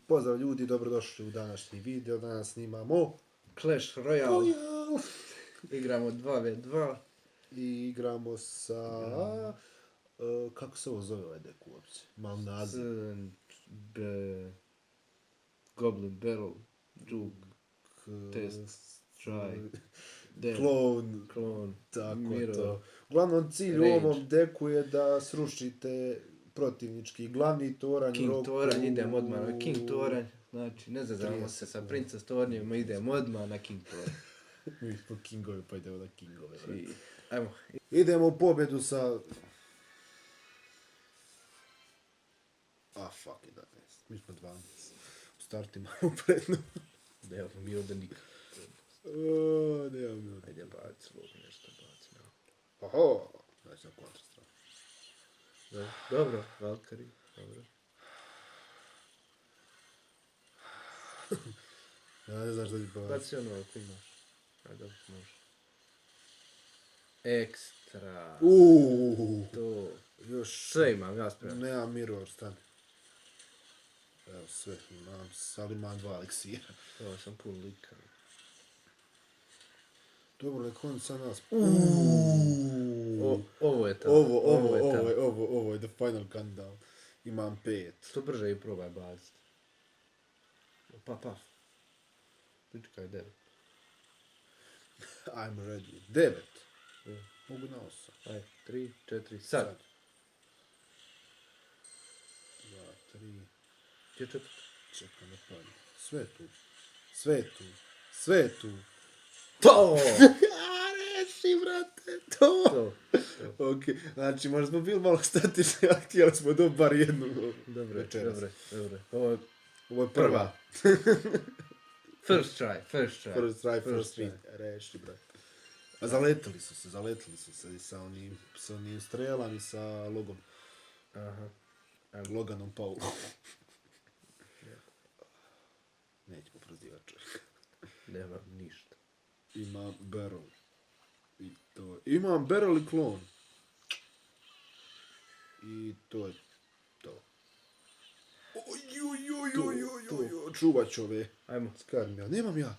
Pozdrav ljudi, dobrodošli u današnji video. Danas snimamo Clash Royale. Igramo 2v2. I igramo sa... kako se ovo zove ovaj dek uopće? Mam naziv. Goblin Barrel. Juke. Test. Try. Clone. Tako Mirror. to. Uglavnom cilj u Rage. ovom deku je da srušite protivnički glavni toranj. King Toranj, idemo odmah na King Toranj. Znači, ne zazavamo se sa Princess Tornjevima, idemo odmah na King Toranj. Mi smo kingovi, pa idemo na kingove. Ajmo. Idemo u pobjedu sa... fuck it, 11. Mi smo 12. U startu imamo prednost. Evo, mi ovdje nikad. Nemam mi ovdje. Ajde, baci, lovi nešto, baci. Oho! Znači na kontrastranu. Dobro, Valkyrie, dobro. Ja ne znam šta ti baci. Baci ono ako imaš. Ajde, dobro, može. Ekstra. To. Još... Sve imam, ja spremam. Nemam mirror, stani. Evo sve imam, ali imam 2 eliksira. Ovo sam pun lika. Dobro, nek on sa nas... Ovo je to. Ovo je the final countdown. Imam 5. Što brže i probaj baciti. Pa. Pričekaj 9. I'm ready. 9. Ja. Mogu na 8. Ajde, 3, 4, sad. 2, 3. Gdje 4? Čekaj, ne padne. Sve je tu. To! Reši, brate, to. Ok, znači možda smo bili malo statični, a htjeli smo dobiti bar jednu Dobro. Ovo je prva. First try. First try. Reši, brate. A zaletili su se i sa onim strelama i sa logom. Aha. Loganom Paulom. Nećemo prozivati čovjeka. Nema ništa. Imam barrel. I to. Imam barrel i klon. I to je to. Čuvat ću ove. Ajmo. Skarim ja. Nemam ja.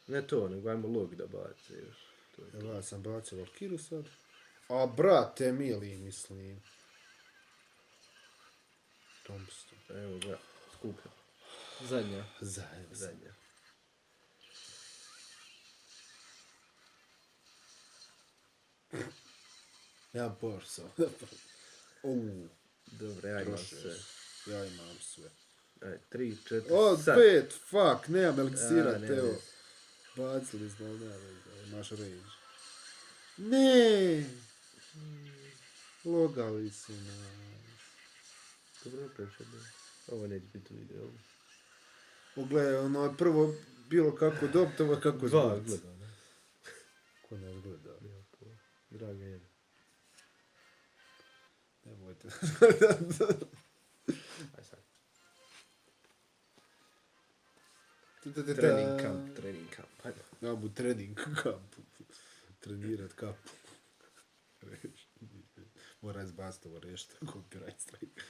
Ne to, nego ajmo log da baci još. Evo ja sam bacio Valkiru sad. A brate mili, mislim. Thompson. Evo ga, skupio. Zadnja. Zadnja. Ja Borsa. Dobro, ja imam sve. Ja imam sve. Ajde, 3, 4, O, sad. 5, fuck, nemam eliksira, ne, Teo. ne. Bacili smo, ali nema veze, imaš range. Ne! Logali su nas. Dobro, preče. Ovo neće biti video. Pogledaj, ono je prvo bilo kako dobiti, ovo je kako Dva zbog. gleda, ne? Ko nas gleda? Draga jedna. Nemojte. Aj sad. Trening kamp. Hajde. Ja bu trening kampu. Trenirat kapu. Mora izbaciti ovo rešta, copyright strike.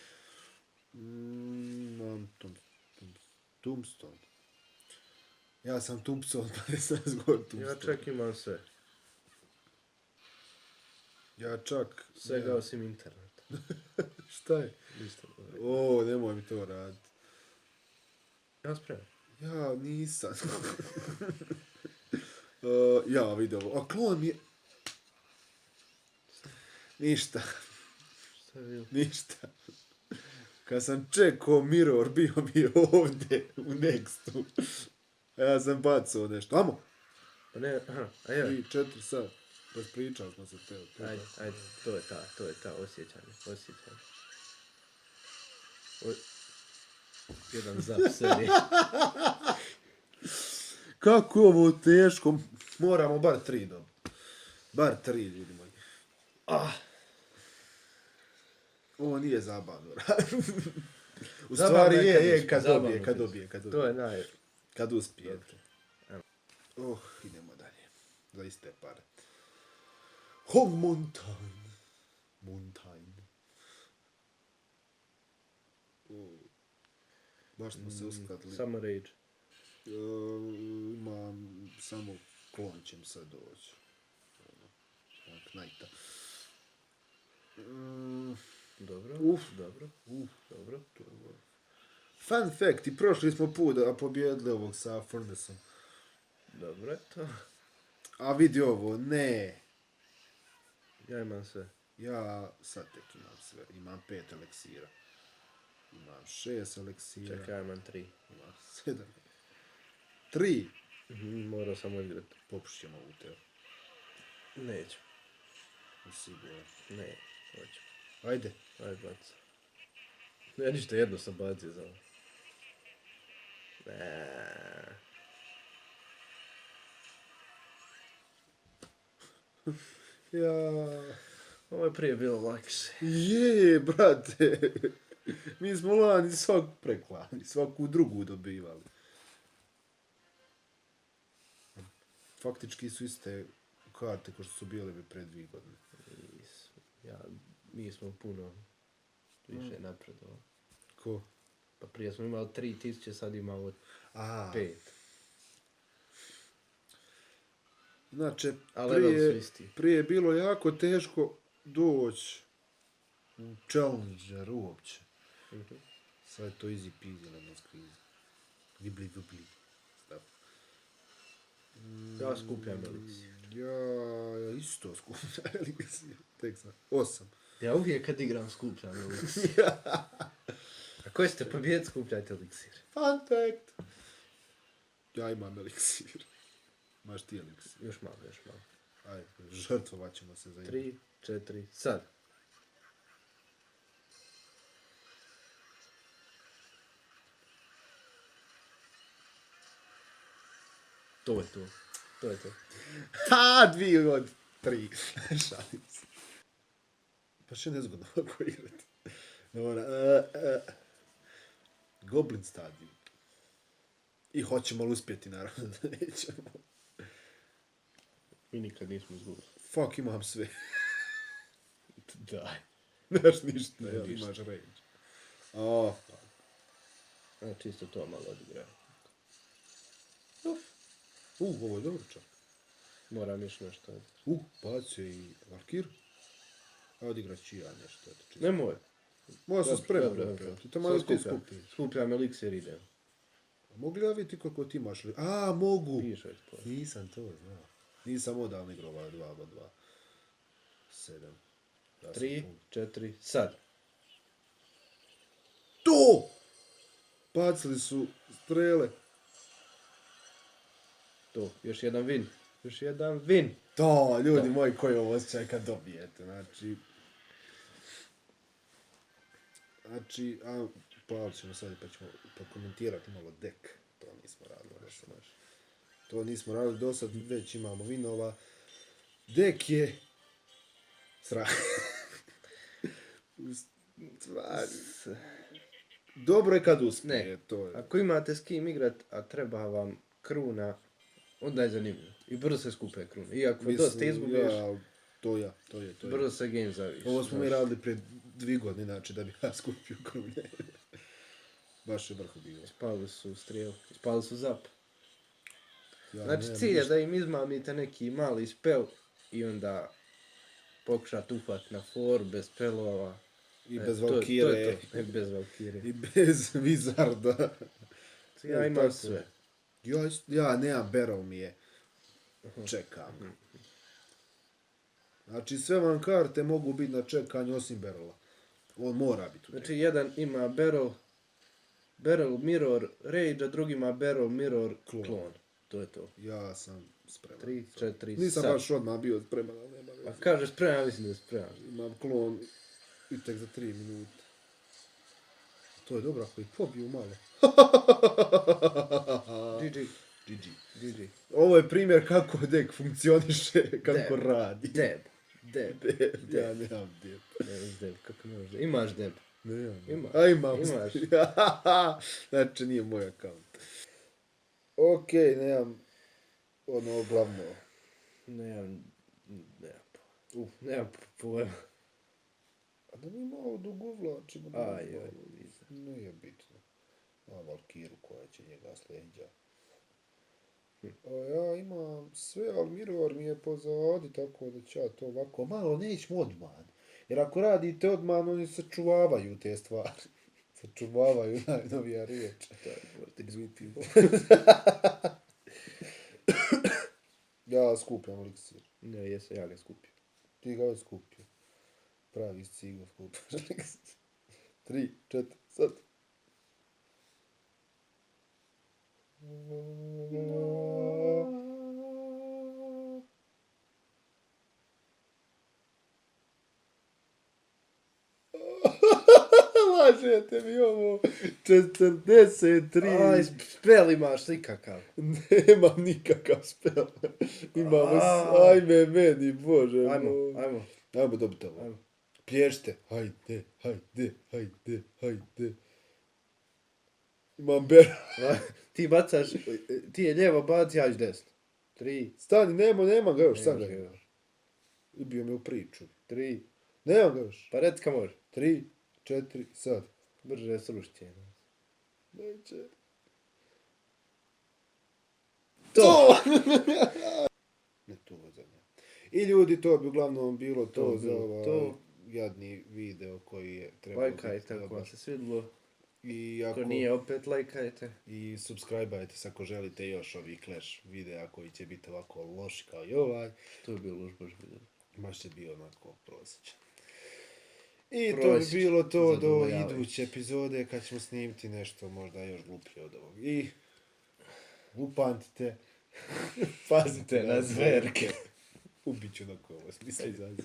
Tombstone. Ja sam Tombstone, pa ne sam zgor Tombstone. Ja čak imam sve. Ja čak... Svega osim interneta. Šta je? Isto. O, nemoj mi to raditi. Ja spremam. Ja nisam. Ja vidio ovo. A klon mi je... Ništa. Šta je bilo? Ništa. Kad sam čekao mirror, bio mi je ovdje, u nextu. A ja sam bacao nešto. Amo! Pa ne, aha, a ja. 3, 4, sad. Raspričali smo se teo. Ajde, to je ta, osjećanje. Jedan zap sebi. Kako je ovo teško? Moramo bar 3 dobiti. Bar 3, ljudi moji. Ovo nije zabavno. U stvari je, kad dobije. To je naj... Kad uspijete. Idemo dalje. Za iste pare. Mountain. Baš smo se uskladili. Samo Rage. Imam samo klon će mi sad doći. Knajta. Dobro, Uf. dobro, dobro. Fun fact, i prošli smo put, a pobjedili ovog sa Furnaceom. Dobro je to. A vidi ovo, ne. Ja imam sve. Ja sad tek imam sve. Imam 5 eliksira. Imam 6 eliksira. Čekaj, ja imam 3. Imam 7. 3. Morao sam odigrati. Popušit ćemo ovu teo. Neću. Sigurno. Ne, hoću. Ajde. Ajde, baci. Ja ništa jedno sam bacio za ovo. Ja... Ovo je prije bilo lakše. Je, brate. Mi smo lani preklani, svaku drugu dobivali. Faktički su iste karte ko što su bile bi pred 2 godine. Mi smo puno više napredovali. Ko? Pa prije smo imali 3000, sad imamo 5. Znači, A level su isti. prije je bilo jako teško doći u Challenger uopće. Sad je to easy peasy, lemon squeeze. Gibli gubli. Stav. Ja skupljam eliksir. Ja isto skupljam eliksir. Tek sam. 8. Ja uvijek kad igram skupljam eliksir. A koji ste pobjed skupljajte eliksir? Fun fact. Ja imam eliksir. Imaš ti eliksir. Još malo. Ajde, žrtvovat ćemo se za 3, 4, sad. To je to. Ha, 2 od 3. Šalim se. Pa še nezgodno ovako igrati. Dobro, Goblin Stadium. I hoćemo li uspjeti, naravno da nećemo. Mi nikad nismo izgubili. Fuck, imam sve. Daj. Nemaš ništa, Ne, jel, ništa. imaš range. O, A čisto to malo odigrao. ovo je dobro čak. Moram još nešto. Bacio i Valkir. A odigrat ću ja nešto. Čisto. Nemoj. Moja sam spreman. Dobro. Ti to malo ti skupi. Skupljam eliksir, idem. Mogu li ja vidjeti kako ti imaš li? A, mogu. Piše spod. Nisam to znao. Nisam odavno igrao 2 od 2. 7. 3, 4, sad. To! Bacili su strele. To, još jedan win. To, ljudi moji, koji ovo osjećaj kad dobijete. Pa ćemo sad pa ćemo pokomentirati malo dek. To nismo radili do sad. Već imamo vinova. Dek je dobro je kad uspije. Ne, to je. ako imate s kim igrat, a treba vam kruna, onda je zanimljivo. I brzo se skupe krune. Iako dosta izgubiš, To je. brzo se game zaviš. Ovo smo mi radili pred 2 godine, znači da bi ja skupio krune. Baš je vrhu bilo. Spali su strijel, spali su zap. Ja Znači nemam cilj je ništa. da im izmamite neki mali spell i onda pokušat ufat na for, bez spellova. I bez To je Valkire. to. Bez Valkire. I bez Wizarda. Ja imam sve. Ja nemam Barrel mi je. Čekam. Znači sve vam karte mogu biti na čekanju osim Barrela. On mora biti u Znači jedan ima Barrel Mirror Rage, a drugi ima Barrel Mirror Clone. To je to. Ja sam spreman. 3, 4, Nisam sad. baš odmah bio spreman, ali nema A veze. kažeš spreman, mislim da je spreman. Imam klon i tek za 3 minute. To je dobro ako i pobiju malo. GG. Ovo je primjer kako dek funkcioniše, kako Deb. radi. Deb. Ja nemam deb. Deb, kako ne može? Imaš Deb. Nemam. Ima. A imam. Imaš. Znači nije moj akaunt. Okej, nemam ono glavno. Nemam pojma. A da mi malo dugo vlačimo. Aj. Nije bitno. A Valkiru koja će njega sleđa. A ja imam sve, ali Mirror mi je pozadi, tako da ću ja to ovako malo nećemo odmah. Jer ako radite odmah, oni sačuvavaju te stvari. Sačuvavaju najnovija riječ. Ja skupljam eliksir. Ne, jesam, ja ga skupio. Ti ga već skupio. Pravi cigo skupiš eliksir. 3, 4, sad. Lažete mi ovo. 43. Aj, spell imaš nikakav. Nemam nikakav spel. Imamo... Ajme, meni, bože. Ajmo. Ajmo dobiti ovo. Ajmo. Plješte. Hajde. Imam ber. Ti bacaš, ti je lijevo baci, ja ću desno. 3, Stani, nema ga još, sad ga može imaš. još. Ubio me u priču. 3, Nema ga još. pa reci ka može. 3, 4, sad. Brže srušće. Neće. To! Ne to za mene. I ljudi, to bi uglavnom bilo to To za bilo ovaj to. jadni video koji je trebao Lajkajte ako dobar. vam se svidilo. I Ako ako nije, opet lajkajte. i subscribe-ajte se ako želite još ovih Clash videa koji će biti ovako loši kao i ovaj. To je bilo baš video. Baš će bio onako prosječan. I to bi Prosječan, bilo to do zadovoljavajuće. iduće epizode kad ćemo snimiti nešto možda još gluplje od ovog. I upamtite, pazite na zverke. Ubit ću na kovo, smisli izazi.